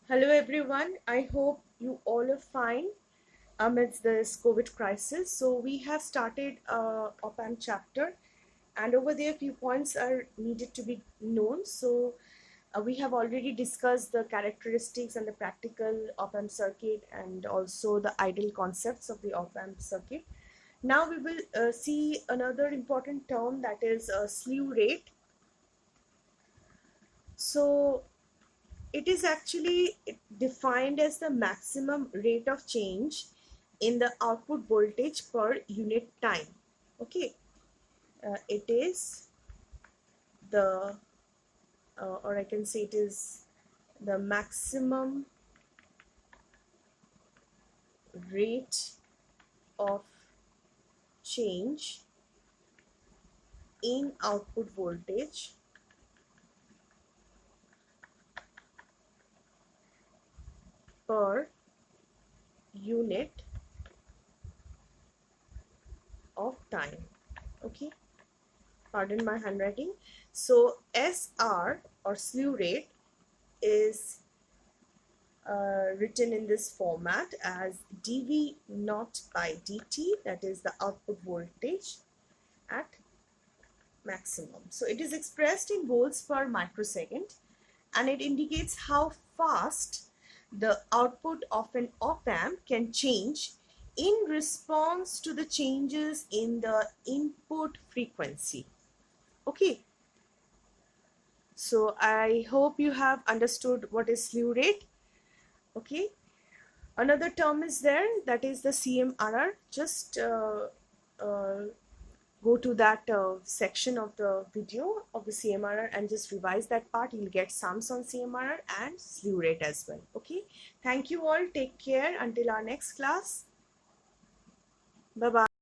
Hello everyone, I hope you all are fine amidst this COVID crisis. So we have started a op-amp chapter, and over there few points are needed to be known. So we have already discussed the characteristics and the practical op-amp circuit and also the ideal concepts of the op-amp circuit. Now we will see another important term, that is slew rate. So it is actually defined as the maximum rate of change in the output voltage per unit time. Okay, it is the or I can say it is the maximum rate of change in output voltage per unit of time. Okay, pardon my handwriting. So SR or slew rate is written in this format as dV naught by dt, that is the output voltage at maximum. So it is expressed in volts per microsecond, and it indicates how fast the output of an op-amp can change in response to the changes in the input frequency. Okay, so I hope you have understood what is slew rate. Okay, another term is there, that is the CMRR. Just go to that section of the video of the CMRR and just revise that part. You'll get sums on CMRR and slew rate as well. Okay, thank you all. Take care until our next class. Bye bye.